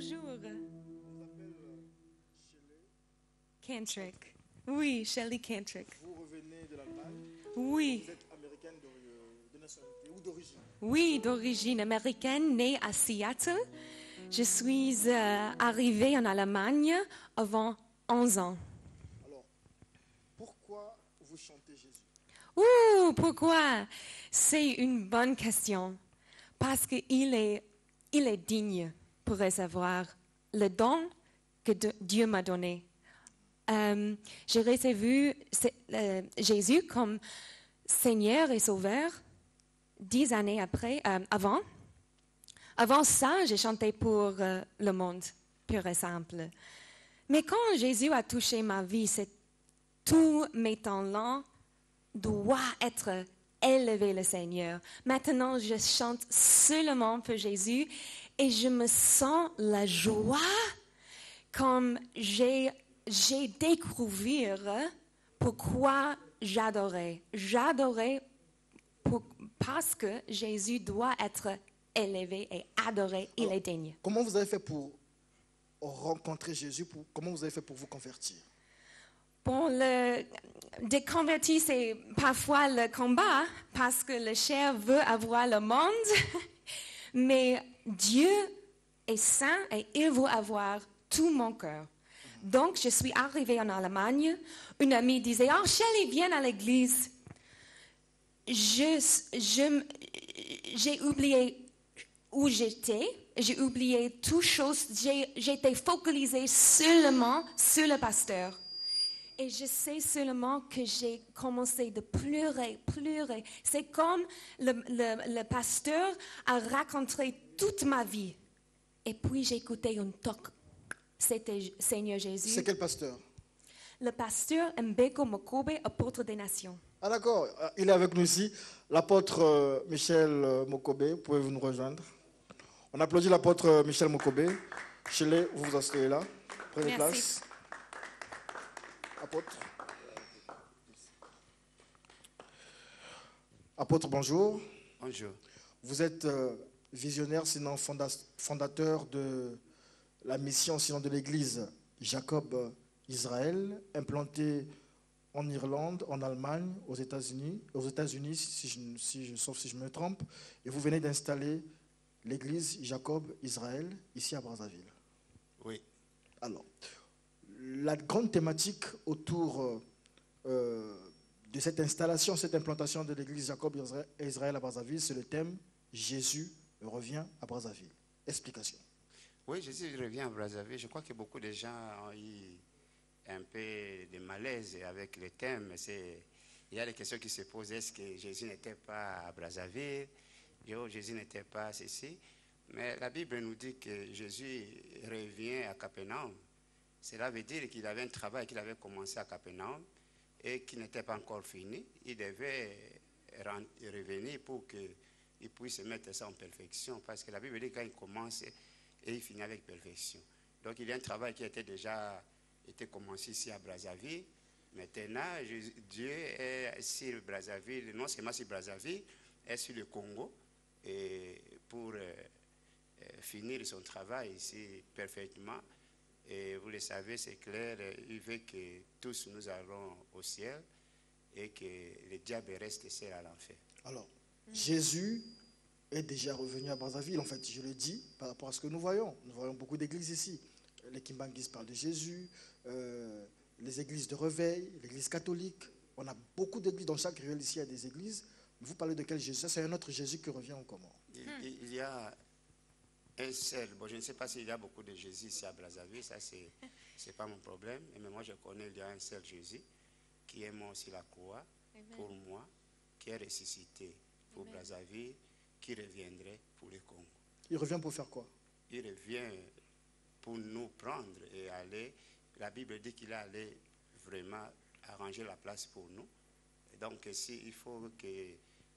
Bonjour. On vous appelle Shelley. Cantrick. Oui, Shelley Cantrick. Vous revenez de l'Allemagne. Oui. Vous êtes américaine de nationalité ou d'origine? Oui, d'origine américaine, née à Seattle. Je suis arrivée en Allemagne avant 11 ans. Alors, pourquoi vous chantez Jésus? Ouh, pourquoi? C'est une bonne question. Parce qu'il est digne pour recevoir le don que Dieu m'a donné. J'ai reçu Jésus comme Seigneur et Sauveur 10 années avant. Avant ça, j'ai chanté pour le monde, pur et simple. Mais quand Jésus a touché ma vie, c'est tous mes talents doivent être élevés, le Seigneur. Maintenant, je chante seulement pour Jésus et je me sens la joie comme j'ai découvert pourquoi j'adorais. J'adorais parce que Jésus doit être élevé et adoré, il Alors, est digne. Comment vous avez fait pour rencontrer Jésus? Comment vous avez fait pour vous convertir? Bon, le déconverti, c'est parfois le combat parce que le chair veut avoir le monde, mais Dieu est saint et il veut avoir tout mon cœur. Donc, je suis arrivée en Allemagne. Une amie disait, « Oh, Shelley, viens à l'église. » J'ai oublié où j'étais, j'ai oublié toutes choses, j'étais focalisée seulement sur le pasteur. Et je sais seulement que j'ai commencé de pleurer. C'est comme le pasteur a raconté toute ma vie. Et puis j'ai écouté un toc. C'était Seigneur Jésus. C'est quel pasteur? Le pasteur Mbeko Mokobe, apôtre des nations. Ah d'accord, il est avec nous ici. L'apôtre Michel Mokobe, pouvez-vous nous rejoindre? On applaudit l'apôtre Michel Mokobe. Shelley, vous vous asseyez là. Prenez Merci. place. Apôtre. Apôtre, bonjour. Bonjour. Vous êtes visionnaire, sinon fondateur de la mission, sinon de l'église Jacob Israël, implantée en Irlande, en Allemagne, aux États-Unis, sauf si je me trompe, et vous venez d'installer l'église Jacob Israël ici à Brazzaville. Oui. Alors, la grande thématique autour de cette installation, cette implantation de l'église Jacob Israël à Brazzaville, c'est le thème Jésus revient à Brazzaville. Explication. Oui, Jésus revient à Brazzaville. Je crois que beaucoup de gens ont eu un peu de malaise avec le thème. Il y a des questions qui se posent. Est-ce que Jésus n'était pas à Brazzaville? Jésus n'était pas ceci. Mais la Bible nous dit que Jésus revient à Capernaum. Cela veut dire qu'il avait un travail qu'il avait commencé à Capernaum et qui n'était pas encore fini. Il devait revenir pour qu'il puisse mettre ça en perfection. Parce que la Bible dit quand il commence et il finit avec perfection. Donc il y a un travail qui était déjà commencé ici à Brazzaville. Maintenant, Dieu est sur Brazzaville, non seulement sur Brazzaville, est sur le Congo et pour finir son travail ici parfaitement. Et vous le savez, c'est clair, il veut que tous nous allons au ciel et que le diable reste seul à l'enfer. Alors, Jésus est déjà revenu à Brazzaville, en fait, je le dis, par rapport à ce que nous voyons. Nous voyons beaucoup d'églises ici. Les Kimbangis parlent de Jésus, les églises de réveil, l'église catholique. On a beaucoup d'églises, dans chaque ruelle ici, il y a des églises. Vous parlez de quel Jésus? C'est un autre Jésus qui revient en comment? Il y a un seul. Bon, je ne sais pas s'il y a beaucoup de Jésus ici à Brazzaville, ça c'est pas mon problème. Mais moi je connais, il y a un seul Jésus qui est mort sur la croix pour moi, qui est ressuscité pour Brazzaville, qui reviendrait pour le Congo. Il revient pour faire quoi? Il revient pour nous prendre et aller. La Bible dit qu'il est allé vraiment arranger la place pour nous. Et donc il faut que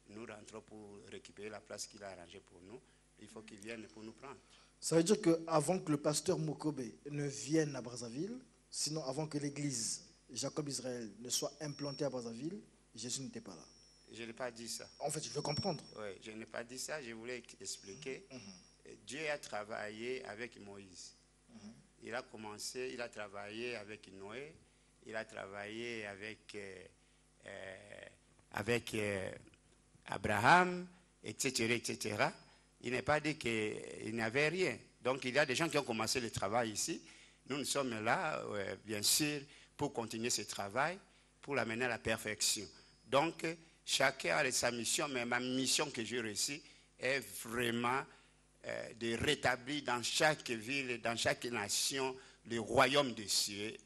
nous rentrons pour récupérer la place qu'il a arrangée pour nous. Il faut qu'il vienne pour nous prendre. Ça veut dire qu'avant que le pasteur Mokobe ne vienne à Brazzaville, sinon avant que l'église Jacob Israël ne soit implantée à Brazzaville, Jésus n'était pas là. Je n'ai pas dit ça. En fait, je veux comprendre. Oui, je n'ai pas dit ça. Je voulais expliquer. Dieu a travaillé avec Moïse. il a commencé, il a travaillé avec Noé, il a travaillé avec Abraham, etc., etc. Il n'est pas dit qu'il n'y avait rien. Donc il y a des gens qui ont commencé le travail ici. Nous sommes là, bien sûr, pour continuer ce travail, pour l'amener à la perfection. Donc, chacun a sa mission, mais ma mission que j'ai reçue est vraiment de rétablir dans chaque ville, dans chaque nation, le royaume des cieux,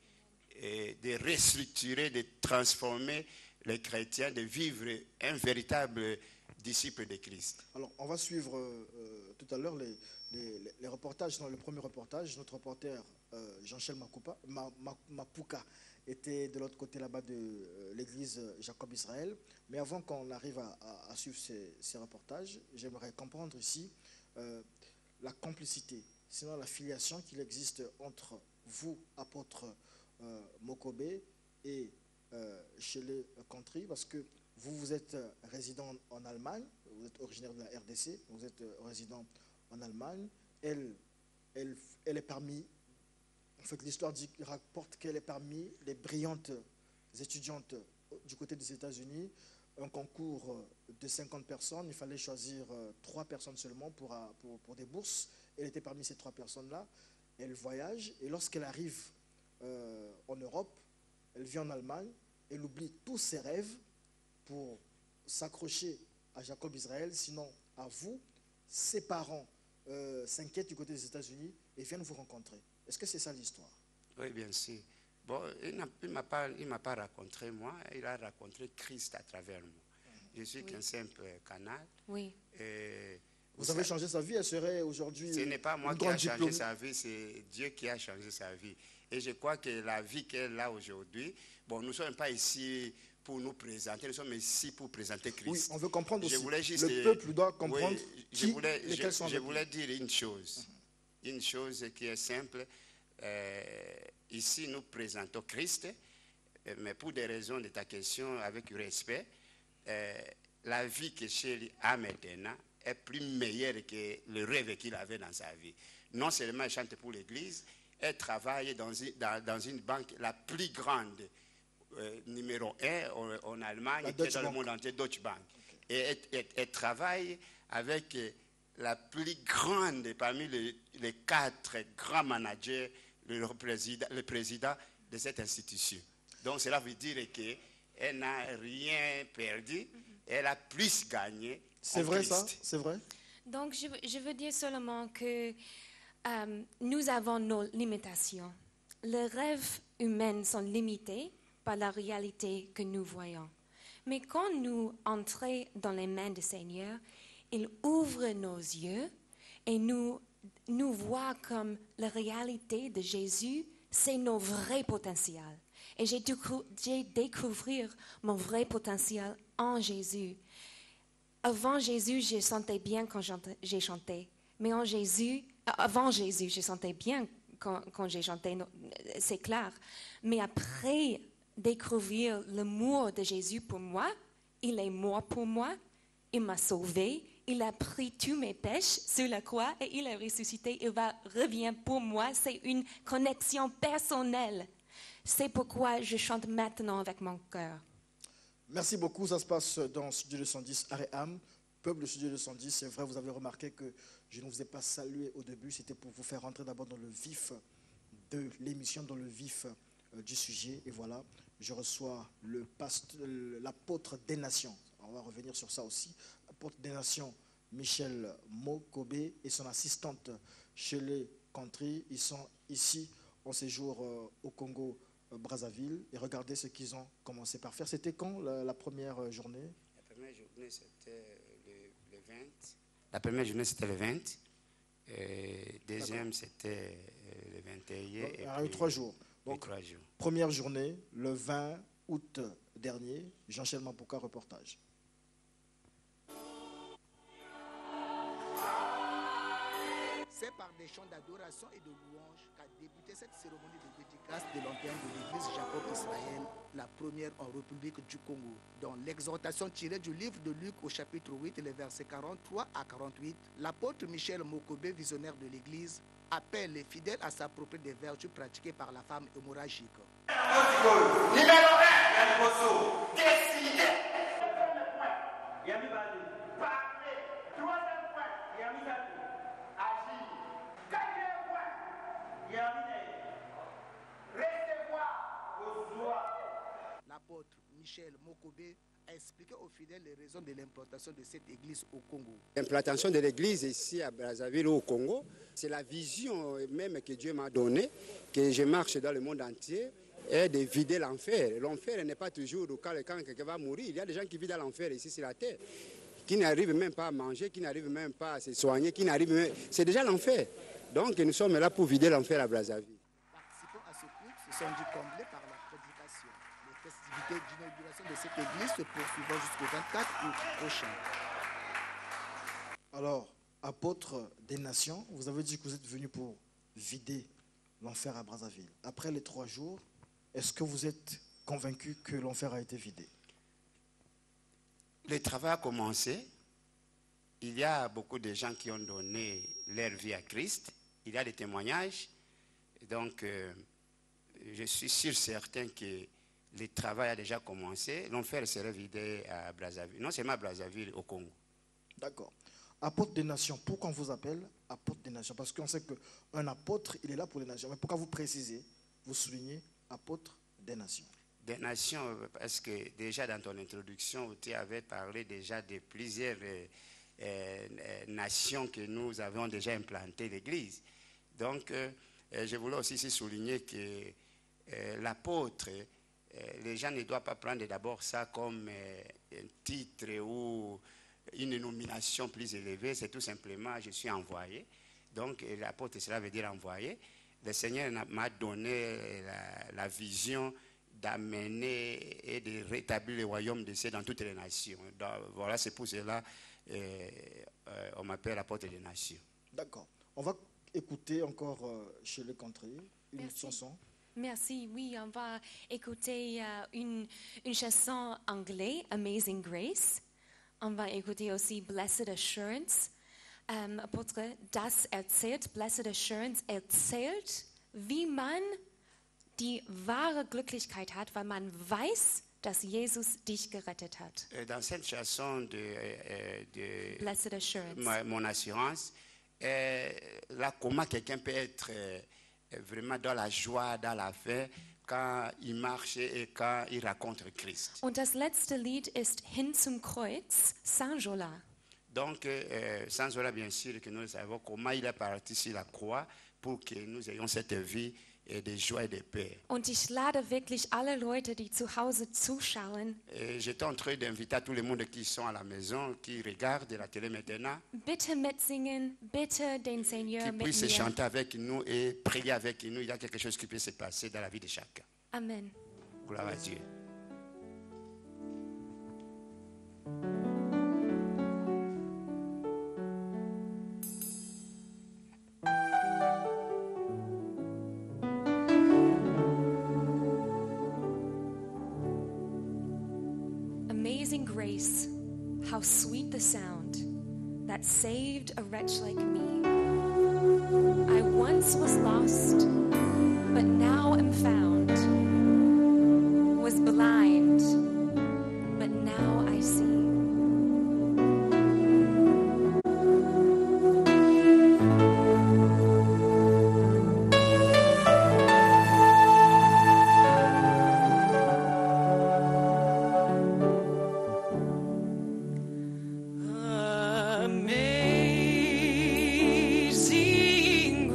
et de restructurer, de transformer les chrétiens, de vivre un véritable disciple de Christ. Alors, on va suivre tout à l'heure les reportages. Dans le premier reportage, notre reporter Jean-Michel Mapouka était de l'autre côté là-bas de l'église Jacob Israël. Mais avant qu'on arrive à suivre ces reportages, j'aimerais comprendre ici la complicité, sinon la filiation qu'il existe entre vous, apôtre Mokobé, et Shelley Country, parce que vous êtes résident en Allemagne, vous êtes originaire de la RDC, vous êtes résident en Allemagne. Elle est parmi, en fait l'histoire rapporte qu'elle est parmi les brillantes étudiantes du côté des États-Unis. Un concours de 50 personnes, il fallait choisir 3 personnes seulement pour des bourses. Elle était parmi ces 3 personnes-là. Elle voyage et lorsqu'elle arrive en Europe, elle vient en Allemagne, elle oublie tous ses rêves pour s'accrocher à Jacob Israël, sinon à vous. Ses parents s'inquiètent du côté des États-Unis et viennent vous rencontrer. Est-ce que c'est ça l'histoire? Oui, bien sûr. Bon, il ne m'a pas raconté moi, il a raconté Christ à travers moi. Je suis qu'un simple canal. Oui. Vous avez changé sa vie, elle serait aujourd'hui. Ce n'est pas moi qui ai changé sa vie, c'est Dieu qui a changé sa vie. Et je crois que la vie qu'elle a aujourd'hui, bon, nous ne sommes pas ici pour nous présenter, nous sommes ici pour présenter Christ. Oui, on veut comprendre aussi. Juste, le peuple doit comprendre je voulais dire une chose. Une chose qui est simple. Ici, nous présentons Christ, mais pour des raisons de ta question, avec respect, la vie que Shelley a maintenant est plus meilleure que le rêve qu'il avait dans sa vie. Non seulement elle chante pour l'église, elle travaille dans une banque la plus grande, numéro 1 en Allemagne, qui est dans le monde entier, Deutsche Bank. Okay. Et elle travaille avec la plus grande parmi les 4 grands managers, le président de cette institution. Donc cela veut dire qu'elle n'a rien perdu, elle a plus gagné. C'est vrai ça? C'est vrai? Donc je veux dire seulement que nous avons nos limitations. Les rêves humains sont limités par la réalité que nous voyons. Mais quand nous entrons dans les mains du Seigneur, il ouvre nos yeux et nous voit comme la réalité de Jésus, c'est nos vrais potentiels. Et j'ai découvert mon vrai potentiel en Jésus. Avant Jésus, je sentais bien quand j'ai chanté. Mais avant Jésus, je sentais bien quand j'ai chanté, c'est clair. Mais après découvrir l'amour de Jésus pour moi, il est mort pour moi, il m'a sauvé, il a pris tous mes péchés sur la croix et il est ressuscité, revient pour moi. C'est une connexion personnelle. C'est pourquoi je chante maintenant avec mon cœur. Merci beaucoup. Ça se passe dans Studio 210 Aréam, peuple de Studio 210. C'est vrai, vous avez remarqué que je ne vous ai pas salué au début. C'était pour vous faire rentrer d'abord dans le vif de l'émission, dans le vif du sujet. Et voilà, je reçois l'apôtre des nations. On va revenir sur ça aussi. L'apôtre des nations, Michel Mokobé, et son assistante Shelley Country. Ils sont ici en séjour au Congo Brazzaville, et regardez ce qu'ils ont commencé par faire. C'était quand la première journée? La première journée c'était le 20. La première journée c'était le 20. Deuxième c'était le 21. Il y a eu 3 jours. Donc, 3 jours. Première journée, le 20 août dernier, Jean-Michel Mapouka, reportage. C'est par des chants d'adoration et de louange qu'a débuté cette cérémonie de dédicace de l'antenne de l'église Jacob Israël, la première en République du Congo. Dans l'exhortation tirée du livre de Luc au chapitre 8, les versets 43 à 48, l'apôtre Michel Mokobé, visionnaire de l'église, appelle les fidèles à s'approprier des vertus pratiquées par la femme hémorragique. Numéro 1, décider. Parler. Troisième point, agir. Quatrième point, recevoir aux joies. L'apôtre Michel Mokobé a expliqué aux fidèles les raisons de l'implantation de cette église au Congo. L'implantation de l'église ici à Brazzaville au Congo, c'est la vision même que Dieu m'a donnée, que je marche dans le monde entier, est de vider l'enfer. L'enfer n'est pas toujours quand quelqu'un va mourir. Il y a des gens qui vivent dans l'enfer ici sur la terre, qui n'arrivent même pas à manger, qui n'arrivent même pas à se soigner, qui n'arrivent même... C'est déjà l'enfer. Donc nous sommes là pour vider l'enfer à Brazzaville. Participants à ce culte se sont dit comblés par la prédication. Les festivités d'inauguration de cette église se poursuivront jusqu'au 24 août prochain. Alors, apôtre des nations, vous avez dit que vous êtes venu pour vider l'enfer à Brazzaville. Après les 3 jours, est-ce que vous êtes convaincu que l'enfer a été vidé? Le travail a commencé. Il y a beaucoup de gens qui ont donné leur vie à Christ. Il y a des témoignages. Donc, je suis sûr certain que le travail a déjà commencé. L'enfer serait vidé à Brazzaville. Non seulement à Brazzaville, au Congo. D'accord. Apôtre des nations, pourquoi on vous appelle apôtre des nations? Parce qu'on sait qu'un apôtre, il est là pour les nations. Mais pourquoi vous précisez, vous soulignez apôtre des nations? Des nations, parce que déjà dans ton introduction, tu avais parlé déjà de plusieurs nations que nous avons déjà implanté l'église. Donc, je voulais aussi souligner que l'apôtre, les gens ne doivent pas prendre d'abord ça comme un titre ou une nomination plus élevée. C'est tout simplement, je suis envoyé. Donc, l'apôtre, cela veut dire envoyé. Le Seigneur m'a donné la vision d'amener et de rétablir le royaume de Dieu dans toutes les nations. Donc, voilà, c'est pour cela on m'appelle l'apôtre des nations. D'accord. On va écouter encore chez le country une Merci. chanson. Merci. Oui, on va écouter une chanson anglaise, Amazing Grace. On va écouter aussi Blessed Assurance. Apôtre, das erzählt, Blessed Assurance erzählt, wie man die wahre Glücklichkeit hat, weil man weiß, dass Jesus dich gerettet hat. Dans cette chanson de Blessed Assurance. Mon assurance, là, comment quelqu'un peut être vraiment dans la joie, dans la paix, quand il marche et quand il raconte Christ. Und das letzte Lied ist Hin zum Kreuz, Saint-Jola. Donc, sans cela, bien sûr, que nous savons comment il est parti sur la croix pour que nous ayons cette vie de joie et de paix. Und ich lade wirklich alle Leute, die zu Hause zuschauen, J'étais en train d'inviter tout le monde qui sont à la maison, qui regardent la télé maintenant, bitte mitsingen, bitte den Seigneur qui mit puissent mir. chanter avec nous et prier avec nous. Il y a quelque chose qui peut se passer dans la vie de chacun. Amen. Gloire à Dieu. Amazing grace, how sweet the sound that saved a wretch like me. I once was lost, but now am found. Was blind, but now I see. Amazing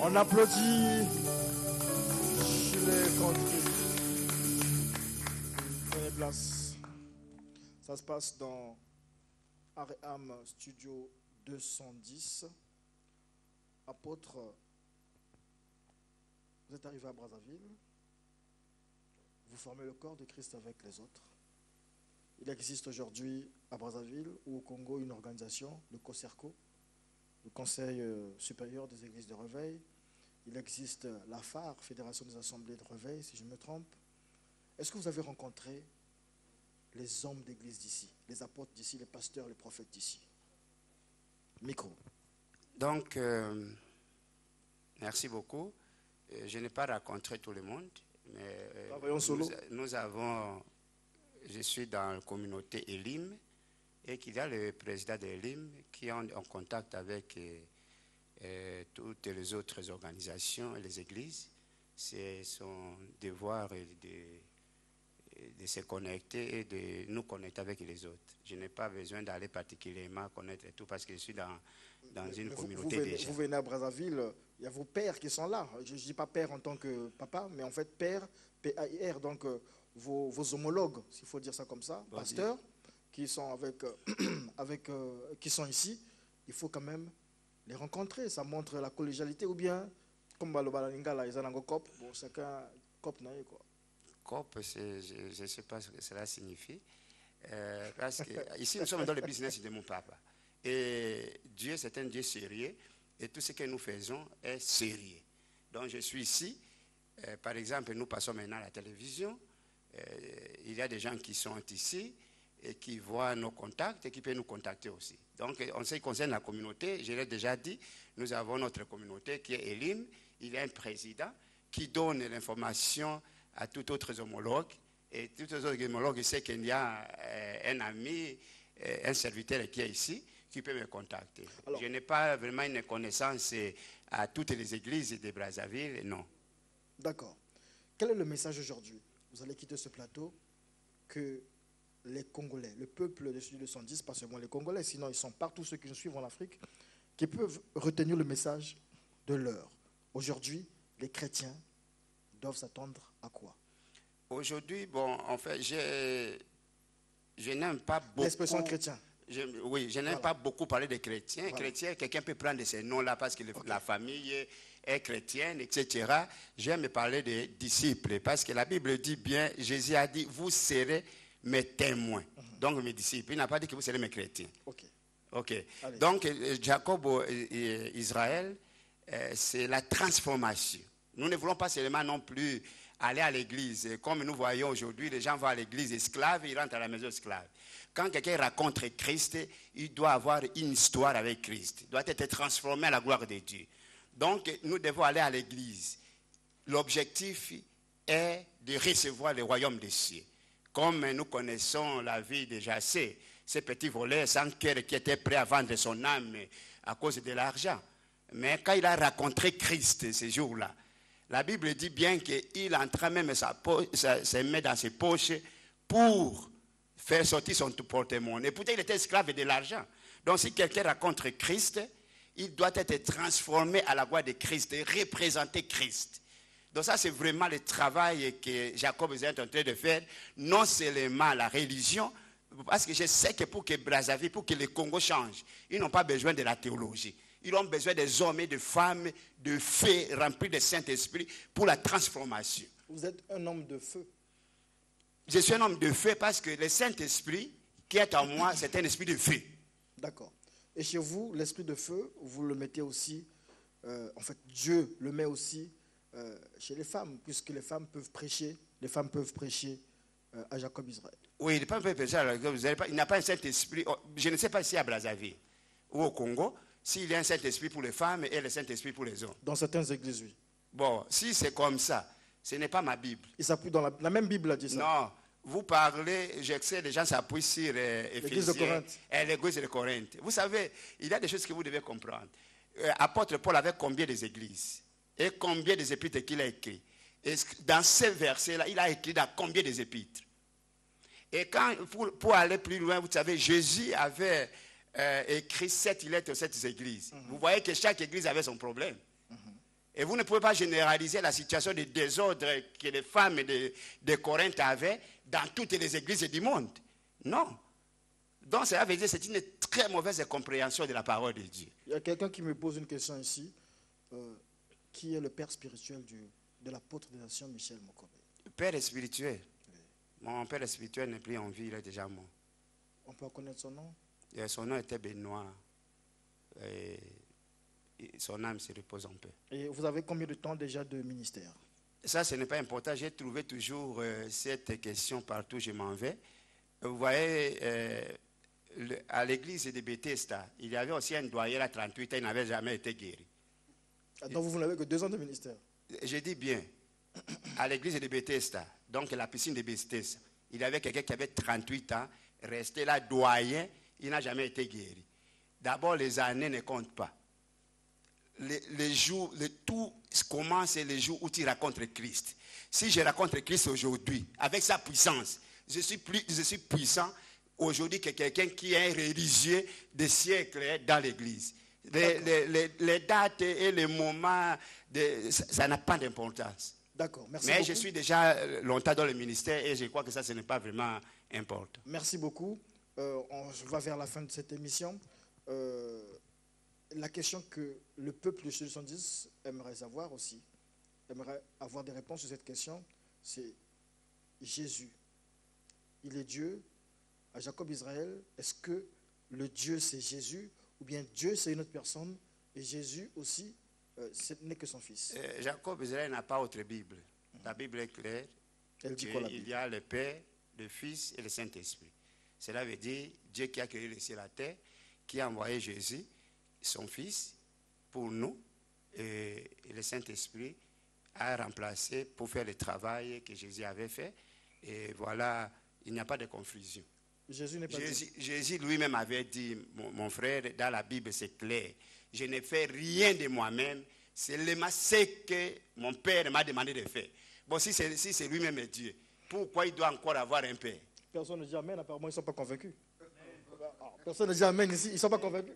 On applaudit Chile Country. Prenez place. Ça se passe dans Aréam Studio 210. Apôtre, vous êtes arrivé à Brazzaville. Vous formez le corps de Christ avec les autres. Il existe aujourd'hui à Brazzaville ou au Congo une organisation, le COSERCO, le Conseil supérieur des églises de réveil. Il existe la FAR, Fédération des assemblées de réveil, si je me trompe. Est-ce que vous avez rencontré les hommes d'église d'ici, les apôtres d'ici, les pasteurs, les prophètes d'ici? Micro. Donc, merci beaucoup. Je n'ai pas rencontré tout le monde, mais nous avons... Je suis dans la communauté Elim et qu'il y a le président de Elim qui est en contact avec toutes les autres organisations et les églises. C'est son devoir de se connecter et de nous connecter avec les autres. Je n'ai pas besoin d'aller particulièrement connaître tout parce que je suis dans une communauté déjà. Vous venez à Brazzaville, il y a vos pères qui sont là. Je ne dis pas père en tant que papa, mais en fait père, P-A-I-R, donc vos homologues, s'il faut dire ça comme ça, pasteurs, qui sont qui sont ici, il faut quand même les rencontrer. Ça montre la collégialité, ou bien, comme Balobalinga, là, ils ont un cop, bon, chacun cop naïe, quoi. COP, je ne sais pas ce que cela signifie. Parce que ici, nous sommes dans le business de mon papa. Et Dieu, c'est un Dieu sérieux. Et tout ce que nous faisons est sérieux. Donc, je suis ici. Par exemple, nous passons maintenant à la télévision. Il y a des gens qui sont ici et qui voient nos contacts et qui peuvent nous contacter aussi. Donc, en ce qui concerne la communauté, je l'ai déjà dit, nous avons notre communauté qui est Elim. Il y a un président qui donne l'information à tout autres homologues. Et tous les autres homologues savent qu'il y a un ami, un serviteur qui est ici, qui peut me contacter. Alors, je n'ai pas vraiment une connaissance à toutes les églises de Brazzaville, non. D'accord. Quel est le message aujourd'hui? Vous allez quitter ce plateau, que les Congolais, le peuple de Studio 210, pas seulement les Congolais, sinon ils sont partout ceux qui nous suivent en Afrique, qui peuvent retenir le message de l'heure. Aujourd'hui, les chrétiens doivent s'attendre à quoi? Aujourd'hui, bon, en fait, je n'aime pas beaucoup... L'expression chrétien. Je n'aime pas beaucoup parler de chrétiens. Voilà. Chrétien, quelqu'un peut prendre ces noms-là parce que la famille est chrétienne, etc. J'aime parler de disciples parce que la Bible dit bien, Jésus a dit, vous serez mes témoins. Donc mes disciples. Il n'a pas dit que vous serez mes chrétiens. Ok. Donc Jacob et Israël, c'est la transformation. Nous ne voulons pas seulement non plus aller à l'église. Comme nous voyons aujourd'hui, les gens vont à l'église esclave, ils rentrent à la maison esclave. Quand quelqu'un rencontre Christ, il doit avoir une histoire avec Christ. Il doit être transformé à la gloire de Dieu. Donc, nous devons aller à l'église. L'objectif est de recevoir le royaume des cieux. Comme nous connaissons la vie de Jassé, ce petit voleur sans cœur qui était prêt à vendre son âme à cause de l'argent. Mais quand il a rencontré Christ ce jour-là, la Bible dit bien qu'il entra même ses mains dans ses poches pour faire sortir son porte-monnaie. Et pourtant, il était esclave de l'argent. Donc, si quelqu'un rencontre Christ, il doit être transformé à la gloire de Christ et représenter Christ. Donc ça, c'est vraiment le travail que Jacob est en train de faire, non seulement la religion, parce que je sais que pour que Brazzaville, pour que le Congo change, ils n'ont pas besoin de la théologie. Ils ont besoin des hommes et des femmes de feu remplis de Saint-Esprit pour la transformation. Vous êtes un homme de feu. Je suis un homme de feu parce que le Saint-Esprit qui est en moi, c'est un esprit de feu. D'accord. Et chez vous, l'esprit de feu, vous le mettez aussi, en fait, Dieu le met aussi chez les femmes, puisque les femmes peuvent prêcher à Jacob Israël. Oui, les femmes peuvent prêcher à Jacob Israël. Il n'a pas un Saint-Esprit. Je ne sais pas si à Brazzaville ou au Congo, s'il y a un Saint-Esprit pour les femmes et le Saint-Esprit pour les hommes. Dans certaines églises, oui. Bon, si c'est comme ça, ce n'est pas ma Bible. Il s'appuie dans la même Bible a dit ça. Non, vous parlez, je sais, les gens s'appuient sur l'église de Corinthe. L'église de Corinthe. Vous savez, il y a des choses que vous devez comprendre. Apôtre Paul avait combien d'églises et combien des épîtres qu'il a écrit. Et dans ces versets-là, il a écrit dans combien des épîtres. Et quand, pour aller plus loin, vous savez, Jésus avait écrit 7 lettres aux 7 églises. Vous voyez que chaque église avait son problème. Et vous ne pouvez pas généraliser la situation de désordre que les femmes de Corinthe avaient dans toutes les églises du monde. Non. Donc cela veut dire que c'est une très mauvaise compréhension de la parole de Dieu. Il y a quelqu'un qui me pose une question ici. Qui est le père spirituel de l'apôtre des nations, Michel Mokobe? Père spirituel. Mon père spirituel n'est plus en vie, il est déjà mort. On peut connaître son nom? Et son nom était Benoît. Et son âme se repose en paix. Et vous avez combien de temps déjà de ministère? Ça, ce n'est pas important. J'ai trouvé toujours cette question partout où je m'en vais. Vous voyez, à l'église de Bethesda, il y avait aussi un doyen à 38 ans, il n'avait jamais été guéri. Donc vous n'avez que 2 ans de ministère? Je dis bien, à l'église de Bethesda, donc la piscine de Bethesda, il y avait quelqu'un qui avait 38 ans, resté là doyen, il n'a jamais été guéri. D'abord, les années ne comptent pas. Les jours, tout commence les jours où tu rencontres Christ. Si je rencontre Christ aujourd'hui, avec sa puissance, je suis puissant aujourd'hui que quelqu'un qui est un religieux des siècles dans l'église. Les dates et les moments, ça n'a pas d'importance. D'accord, merci Mais beaucoup. je suis déjà longtemps dans le ministère et je crois que ça, ce n'est pas vraiment important. Merci beaucoup. On va vers la fin de cette émission. La question que le peuple de 70 aimerait savoir aussi, aimerait avoir des réponses sur cette question, c'est Jésus. Il est Dieu. À Jacob Israël, est-ce que le Dieu c'est Jésus ou bien Dieu c'est une autre personne et Jésus aussi ce n'est que son fils? Jacob Israël n'a pas autre Bible. La Bible est claire. Elle dit quoi, la Il Bible? y a le Père, le Fils et le Saint-Esprit. Cela veut dire Dieu qui a créé le ciel et la terre, qui a envoyé Jésus, son Fils, pour nous, et le Saint-Esprit a remplacé pour faire le travail que Jésus avait fait. Et voilà, il n'y a pas de confusion. Jésus n'est pas Dieu. Jésus lui-même avait dit, mon frère, dans la Bible c'est clair, je ne fais rien de moi-même, c'est ce que mon Père m'a demandé de faire. Bon, si c'est lui-même Dieu, pourquoi il doit encore avoir un Père? Personne ne dit Amen, apparemment ils ne sont pas convaincus. Personne ne dit Amen ici, ils ne sont pas convaincus.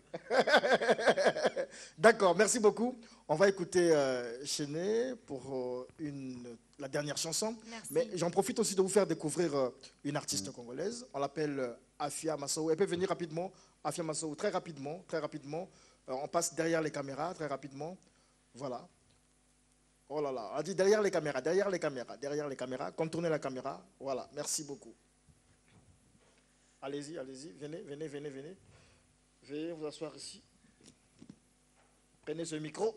D'accord, merci beaucoup. On va écouter Chéné pour la dernière chanson. Merci. Mais j'en profite aussi de vous faire découvrir une artiste congolaise. On l'appelle Afia Massaou. Elle peut venir rapidement. Afia Massaou, très rapidement, très rapidement. On passe derrière les caméras, très rapidement. Voilà. Oh là là, on dit derrière les caméras, derrière les caméras, derrière les caméras. Contournez la caméra. Voilà, merci beaucoup. Allez-y, allez-y, venez. Veuillez vous asseoir ici. Prenez ce micro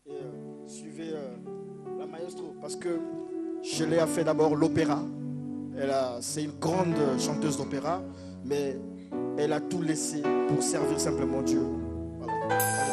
et suivez la maestro, parce que Shelley a fait d'abord l'opéra. C'est une grande chanteuse d'opéra, mais elle a tout laissé pour servir simplement Dieu. Voilà.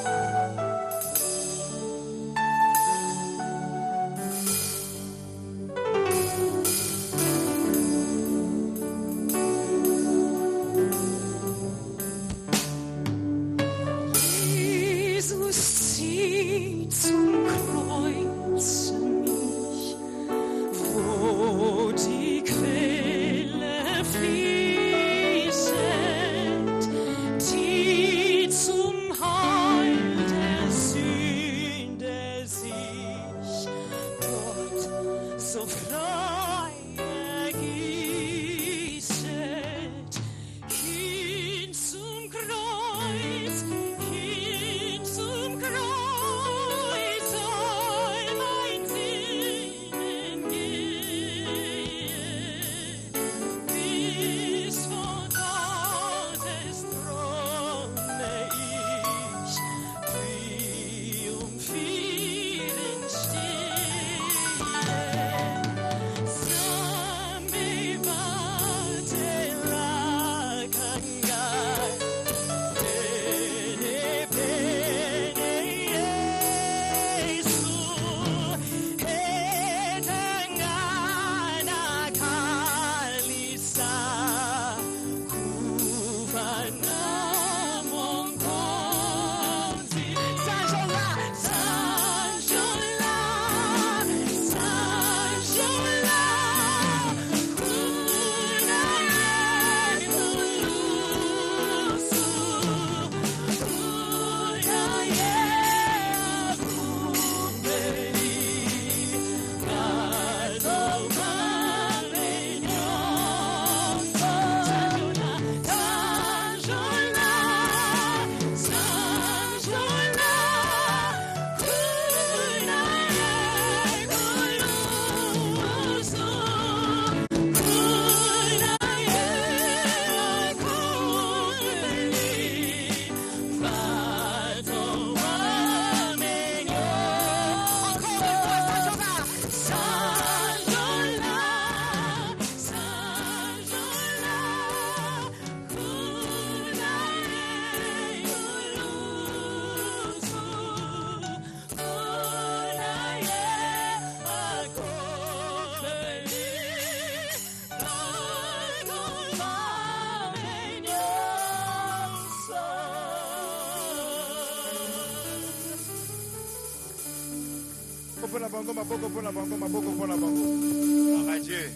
pona bango, maboko pona bango, maboko pona bango. Gloire à Dieu.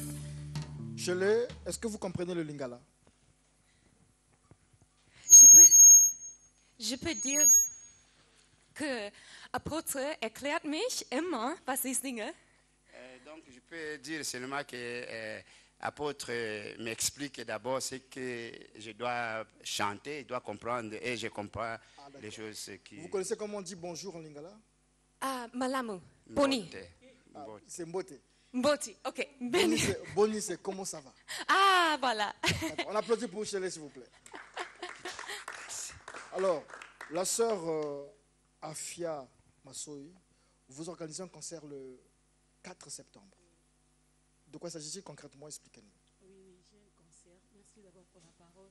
Shelley, est-ce que vous comprenez le lingala? Je peux dire que apôtre erklärt mich immer, was ich singe. Donc, je peux dire seulement que l'apôtre m'explique d'abord ce que je dois chanter, je dois comprendre, et je comprends les choses qui... Vous connaissez comment on dit bonjour en lingala? Ah, malamu, boni, Mbote. Mbote. C'est mbote. mboti, ok, Boni, beni. boni, c'est comment ça va? Ah, voilà. D'accord. On applaudit pour Shelley, s'il vous plaît. Alors, la sœur Afia Massoui, vous organisez un concert le 4 septembre. De quoi s'agit-il concrètement? Expliquez-nous. Oui, j'ai un concert. Merci d'abord pour la parole.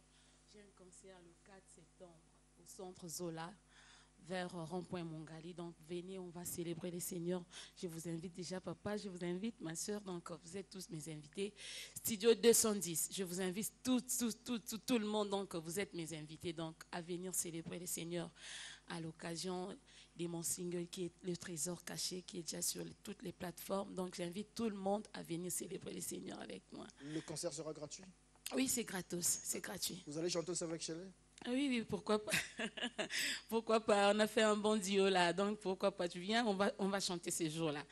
J'ai un concert le 4 septembre au centre Zola, vers Rond-Point Mongali. Donc, venez, on va célébrer les Seigneurs. Je vous invite déjà, papa. Je vous invite, ma soeur. Donc, vous êtes tous mes invités. Studio 210. Je vous invite tout le monde. Donc, vous êtes mes invités. Donc, à venir célébrer les Seigneurs à l'occasion de mon single qui est Le Trésor Caché, qui est déjà sur toutes les plateformes. Donc, j'invite tout le monde à venir célébrer les Seigneurs avec moi. Le concert sera gratuit. Oui, c'est gratos, c'est gratuit. Vous allez chanter aussi avec Shelley? Ah oui, pourquoi pas. Pourquoi pas, on a fait un bon duo là, donc pourquoi pas, tu viens, on va chanter ces jours-là.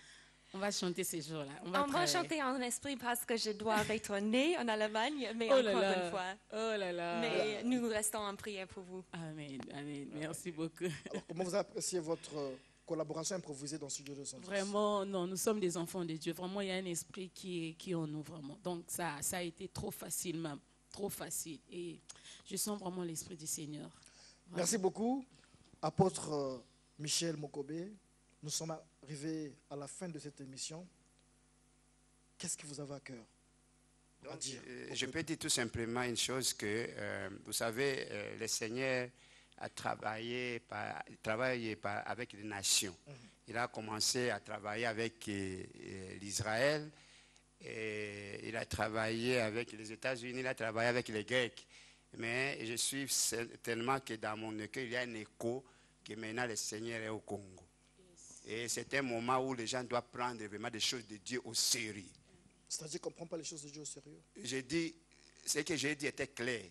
On va chanter ces jours-là. On va chanter en esprit parce que je dois retourner en Allemagne, mais Oh encore là là. une fois. Oh là là. Mais nous restons en prière pour vous. Amen, amen, merci beaucoup. Alors, comment vous appréciez votre collaboration improvisée dans Studio 210? Vraiment, non, nous sommes des enfants de Dieu. Vraiment, il y a un esprit qui est en nous, vraiment. Donc, ça a été trop facile même. Trop facile. Et je sens vraiment l'esprit du Seigneur. Vraiment. Merci beaucoup, apôtre Michel Mokobe. Nous sommes arrivés à la fin de cette émission. Qu'est-ce que vous avez à cœur à Donc, dire? je peux dire tout simplement une chose que, vous savez, le Seigneur a travaillé avec les nations. Il a commencé à travailler avec l'Israël, et il a travaillé avec les États-Unis, il a travaillé avec les Grecs. Mais je suis tellement que dans mon cœur, il y a un écho que maintenant le Seigneur est au Congo. Et c'est un moment où les gens doivent prendre vraiment des choses de Dieu au sérieux. C'est-à-dire qu'on ne prend pas les choses de Dieu au sérieux? J'ai dit, ce que j'ai dit était clair.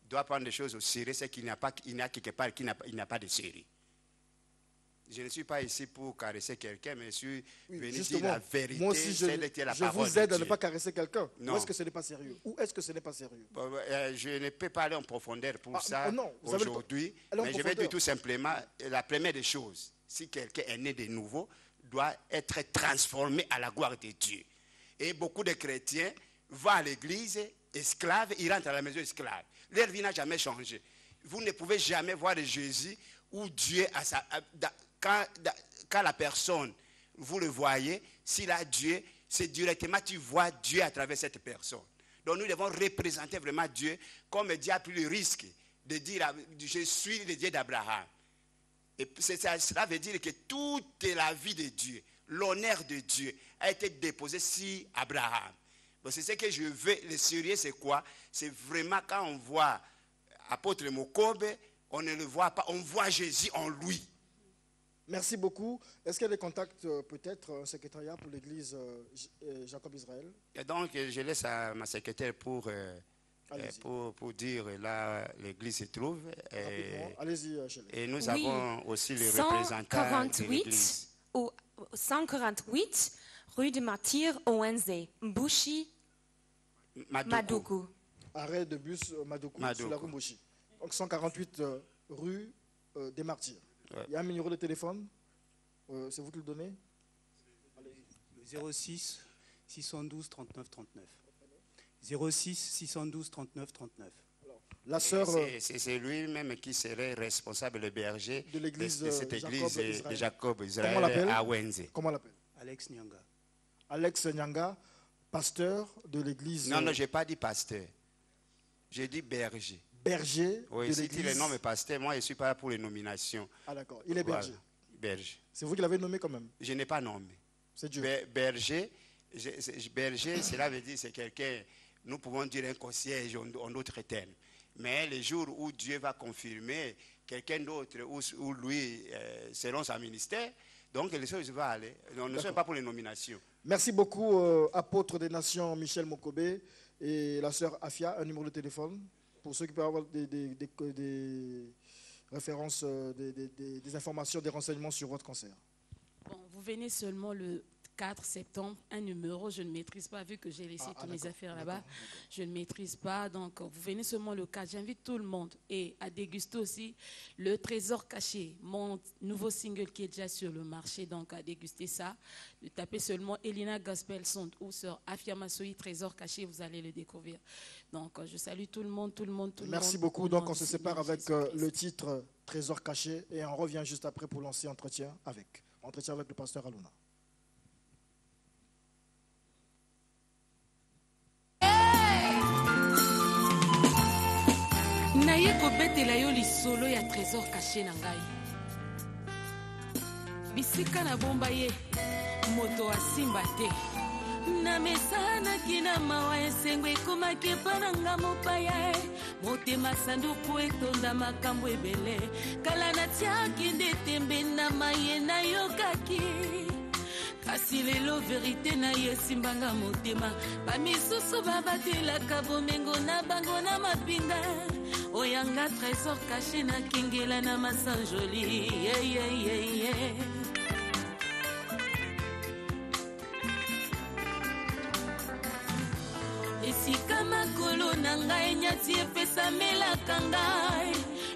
Il doit prendre des choses au sérieux, c'est qu'il n'y a pas, il y a quelque part qu'il n'a pas de sérieux. Je ne suis pas ici pour caresser quelqu'un, mais je suis venu dire la vérité. Moi aussi, je vous aide à ne pas caresser quelqu'un. Où est-ce que ce n'est pas sérieux? Où est-ce que ce n'est pas sérieux? Je ne peux pas aller en profondeur pour ça non, aujourd'hui, mais je vais dire tout simplement, la première des choses, si quelqu'un est né de nouveau, doit être transformé à la gloire de Dieu. Et beaucoup de chrétiens vont à l'église esclaves, ils rentrent à la maison esclave. Leur vie n'a jamais changé. Vous ne pouvez jamais voir Jésus où Dieu a sa... Quand la personne, vous le voyez, s'il a Dieu, c'est directement tu vois Dieu à travers cette personne. Donc nous devons représenter vraiment Dieu, comme Dieu a pris le risque de dire je suis le Dieu d'Abraham. Et cela veut dire que toute la vie de Dieu, l'honneur de Dieu a été déposé sur Abraham. Donc c'est ce que je veux. Le sérieux, c'est quoi? C'est vraiment quand on voit apôtre Mokobe, on ne le voit pas, on voit Jésus en lui. Merci beaucoup. Est-ce qu'il y a des contacts, peut-être, un secrétariat pour l'église Jacob Israël? Et donc, je laisse à ma secrétaire pour dire là l'église se trouve. Allez-y, Shelley. Et nous avons aussi les représentants de l'église. 148 rue de Martyr Owenze, Mbushi, Madougou. Arrêt de bus Madougou, sur la rue Mbushi. Donc 148 rue des Martyrs. Ouais. Il y a un numéro de téléphone, c'est vous qui le donnez? Le 06 612 39 39. 06 612 39 39. Alors, la sœur, c'est lui-même qui serait responsable, le berger de l'église de cette église de Jacob Israël à Wenze. Comment on l'appelle? Alex Nyanga. Alex Nyanga, pasteur de l'église. Non, je n'ai pas dit pasteur. J'ai dit berger. Berger oui, de si l'église. tu le nommes pasteur, moi je ne suis pas là pour les nominations. Ah d'accord, il est berger. Voilà. Berger. C'est vous qui l'avez nommé quand même? Je n'ai pas nommé. C'est Dieu. Berger, cela veut dire c'est quelqu'un, nous pouvons dire un concierge en d'autres termes. Mais le jour où Dieu va confirmer quelqu'un d'autre, ou lui, selon son ministère, Donc les choses vont aller. On ne sait pas pour les nominations. Merci beaucoup, apôtre des nations Michel Mokobé et la sœur Afia. Un numéro de téléphone pour ceux qui peuvent avoir des références, des informations, des renseignements sur votre concert. Bon, vous venez seulement le 4 septembre, un numéro, je ne maîtrise pas, vu que j'ai laissé toutes mes affaires là-bas, je ne maîtrise pas, donc vous venez seulement le 4, j'invite tout le monde et à déguster aussi le Trésor caché, mon nouveau single qui est déjà sur le marché, donc à déguster ça, tapez seulement Elina Gospel Sound ou sur Afia Masoui Trésor caché, vous allez le découvrir. Donc je salue tout le monde, Merci beaucoup, donc on se sépare avec le titre Trésor caché et on revient juste après pour lancer entretien avec le pasteur Aluna. Naye kobetela yo lisolo ya trésor caché na ngai. Bisika na bomba ye, moto asimba te. Na mesana kina mawa esengo ekomaki epa na nga mopaya. Motema sanduku etonda makambo ebele. Kala natiaki nde tembe na maye na yokaki. Kasi lelo verite na ye simbanga motema. Bamisusu babatelaka bomengo na bango na mapinga. Oyanga trésor caché na kingela na masanjoli. Yeah, yeah, yeah, yeah. Esika makolo na ngai nyati epesa melaka ngai.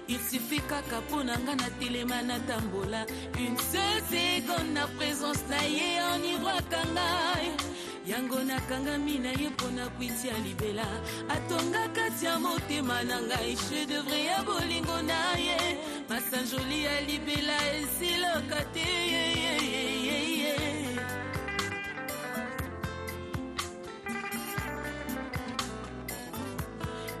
Il suffit kaka po na nga na telema na tambola. Une seule seconde na présence na ye enivraka ngai. Yango nakangami na ye pona kwitia libela. Atonga kati ya motema na ngai chef-d'œuvre ya bolingo na ye. Masanjoli ya libela esiloka te.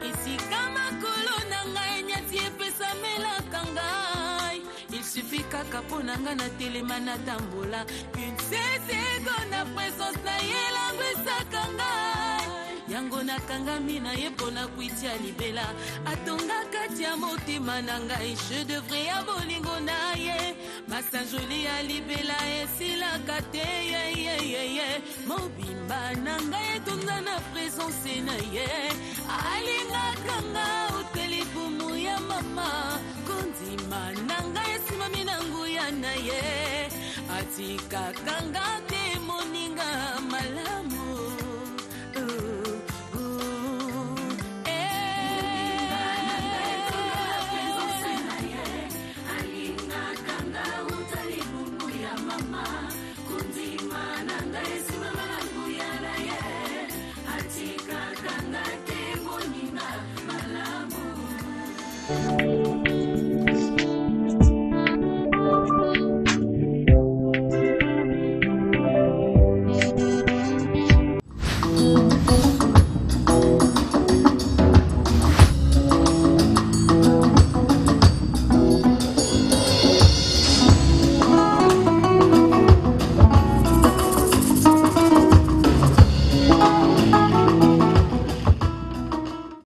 Esika makolo na ngai nyati epesa melaka ngai. Il suffit kaka po na nga na telema na tambola. Une seconde na présence na ye langwisaka ngai. Yango nakangami na ye pona kwitia libela. Atonga kati ya motema na ngai chef-d'œuvre ya bolingo na ye. Masanjoli ya libela esilaka te. Mobimba na ngai etonga na présence na ye. Alingaka nga oteli bumu ya mama. Kondima na ngai esimami na nguya na ye. Atikaka nga